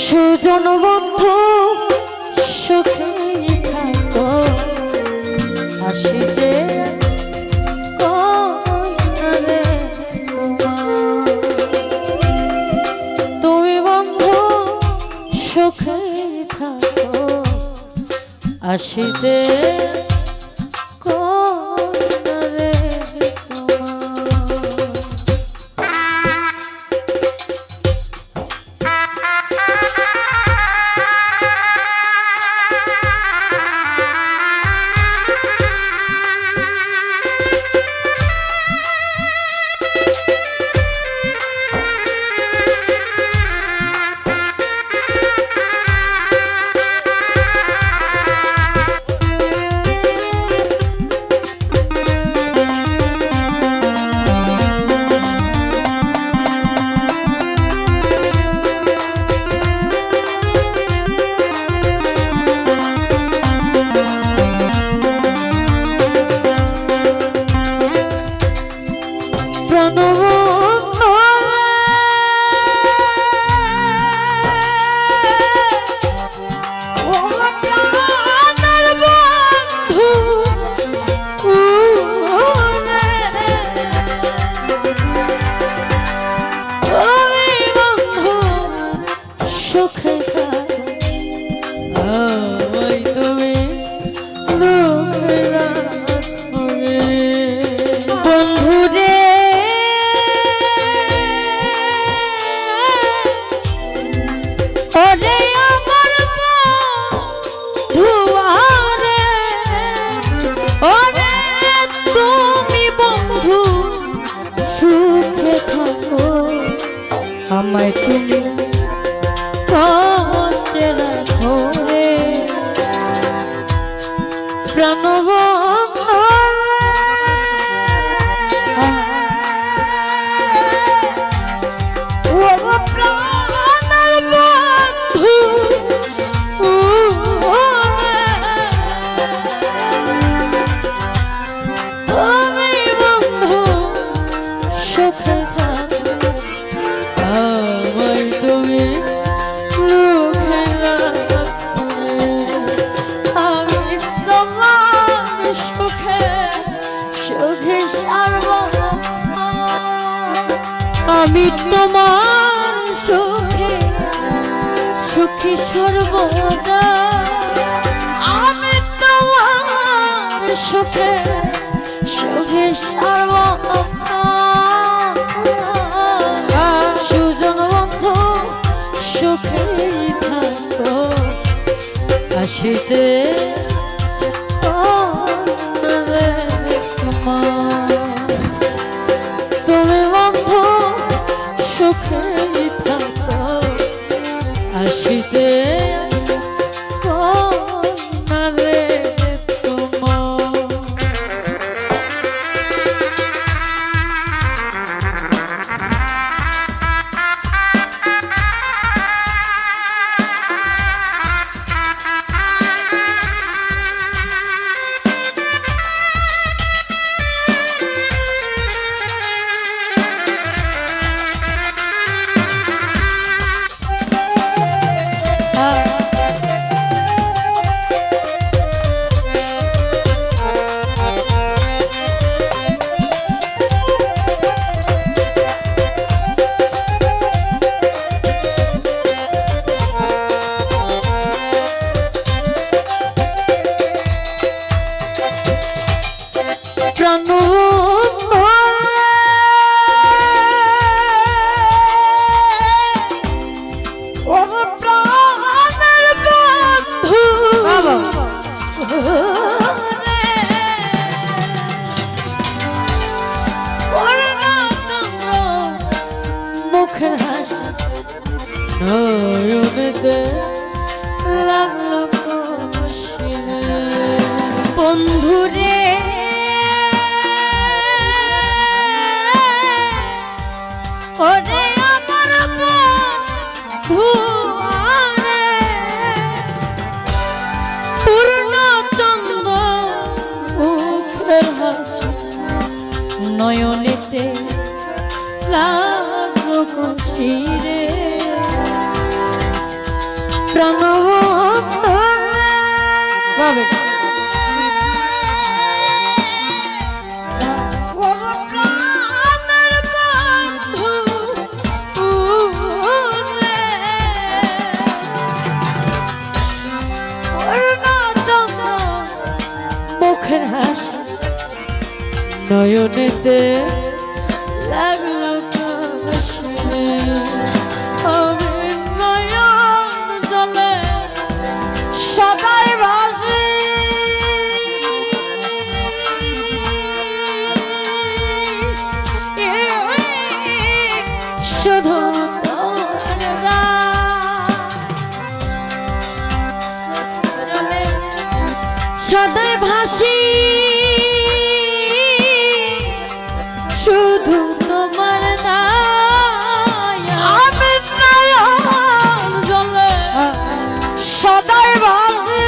সুজন বন্ধু সুখে থাকো হাসিতে তুমি বন্ধু সুখে থাকো হাসিতে আমায় তুমি কষ্টে রাখো রে প্রাণবন্ধু ও প্রাণের বন্ধু তুমি বন্ধু সুখে আমি তোমার সুখে সুখী সর্বদা আমি তোমার সুখে সুখী সর্বদা সুজন বন্ধু সুখে থাকো হাসিতে তুমি বন্ধু সুখে থাকো হাসিতে মুখের হাসি নয়নেতে লাগলো বন্ধুরে ওরে আমার বন্ধু পূর্ণ চন্দ্র মুখের হাসি নয়নেতে লাগলো খুশিরে প্রাণবন্ধু বাবে মুখের হাসি নয়নেতে লাগলো কাশি আমি নয়ন জলে সদাই ভাসি শুধু সদাই ভাসি শুধু তোমার আমি জলে সদাই ভাসি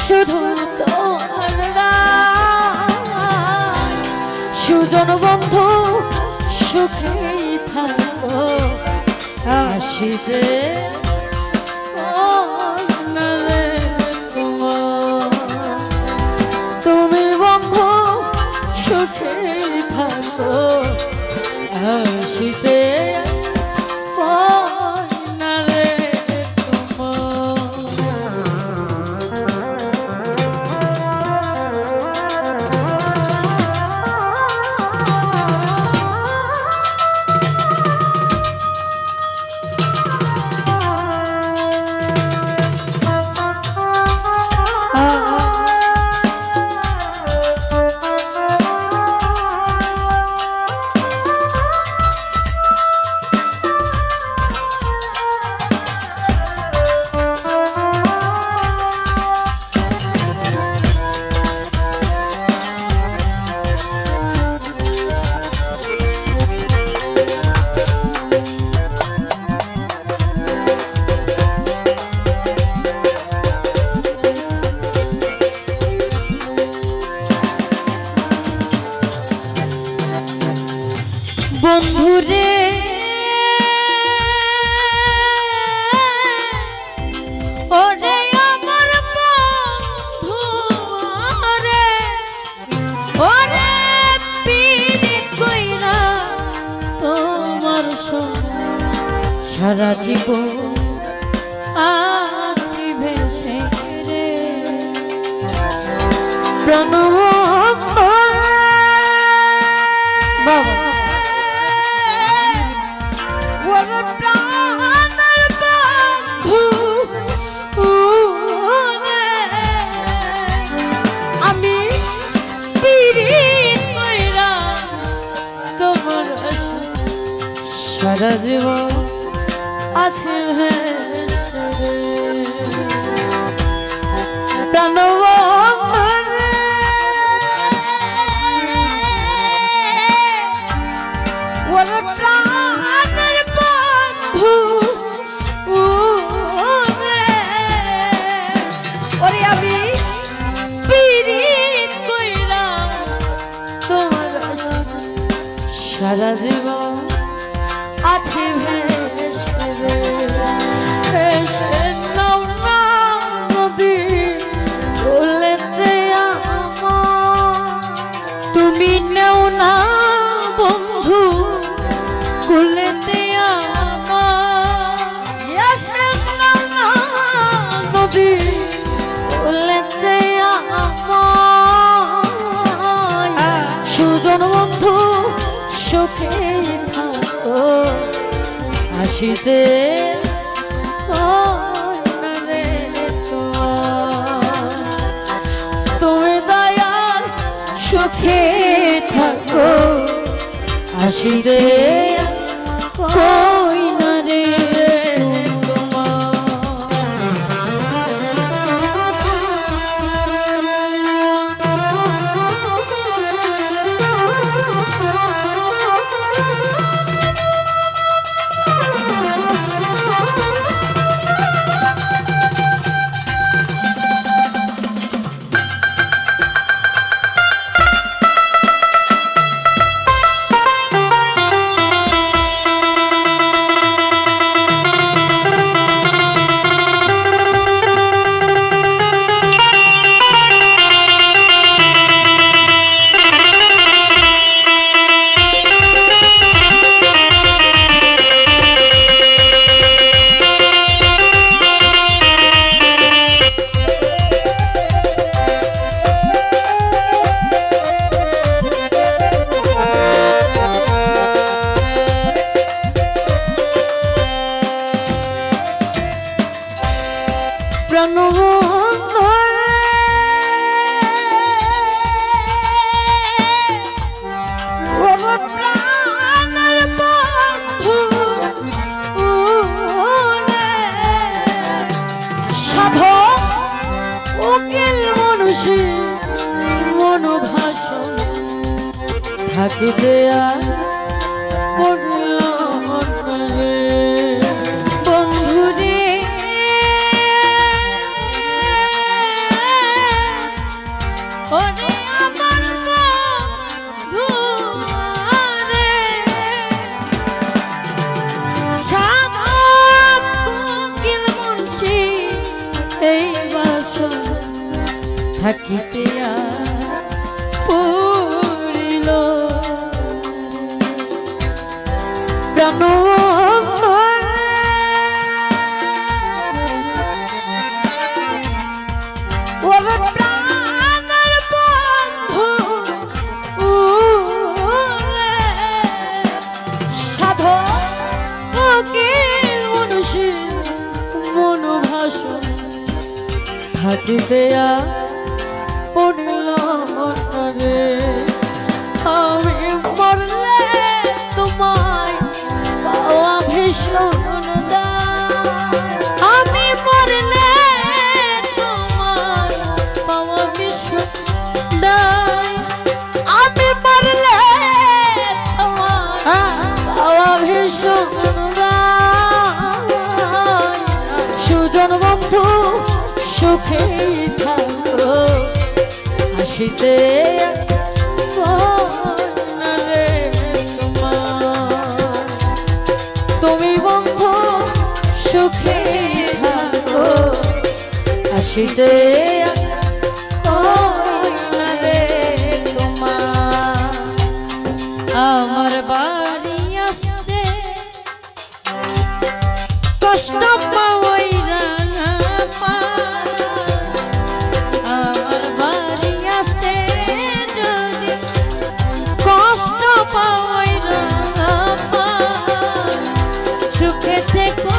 শুধু তোমার সুজন বন্ধু সুখেই থাকো হাসিতে তুমি বন্ধু সুখেই থাকো হাসিতে বন্ধুরে ওরে আমার বন্ধু রে ওরে পীড়িত কইরা তোমার সারা জীবন আছি ভেসে রে প্রণব বাবা আমি পীড়িত কইরা তোমার সারা জীবন আছে প্রাণব প্রাণের বন্ধু ওরে আমি পীড়িত কইরা তোমার সারা জীবন আছে ভেসে নাও না নদী বলেতে তুমি নেও না বন্ধু কুলেতে নদী কুলেতে সুজন বন্ধু সুখে থাকো হাসিতে তুমি দয়াল সুখে থাকো হাসিতে কই না রে থাকিতে আর পড়লাম না রে বন্ধু রে ওরে আমার বন্ধু রে সাধক কোকিল মুন্সি এই বাসন থাকিতে আর পড়িল প্রাণ ওরে প্রাণের বন্ধু সাধক কোকিল মুন্সি মনোভাষণ থাকিতে আর পড়লাম না রে আমি মরলে তোমায় পাওয়া ভীষণ আমি মরলে তোমায় পাওয়া ভীষণ আমি মরলে তোমায় পাওয়া ভীষণ সুজন বন্ধু সুখেই থাকো আসিতে না রে তোমার তুমি বন্ধু সুখে থাকো আসিতে না রে তোমার আমার বাড়ি আসতে কষ্ট পাওয়াই রাঙা পা আমার বাড়ি আসতে যদি কষ্ট পাওয়াই রাঙা পা সুখে থেকো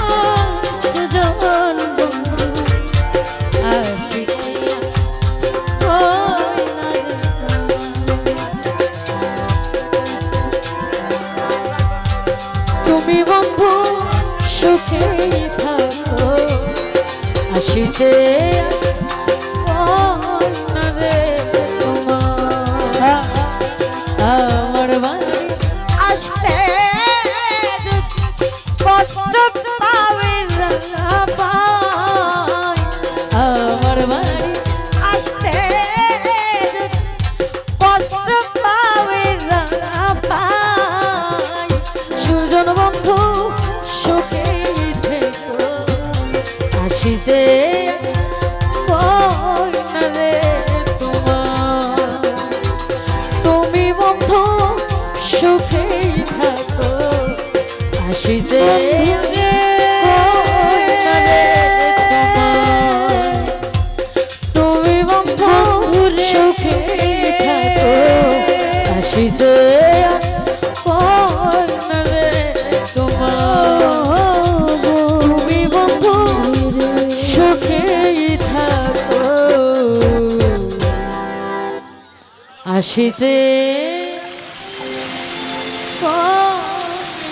সুজন বন্ধু আসিতে ওই না রে তুমি বন্ধু সুখে থাকো আসিতে না রে তোমার আমার বাড়ি আসতে কষ্ট পাবে না পাই আমার বাড়ি আসতে কষ্ট পাবে না পাই সুজন বন্ধু সুখে থেকো আসিতে না রে তোমার তুমি বন্ধু সুখে থাকো আসিতে না রে তোমার তুমি বন্ধু সুখে থাকো আসিতে না রে তোমার তুমি বন্ধু সুখে থাকো আসিতে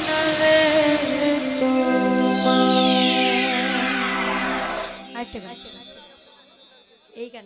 না রে তোমার। এই গান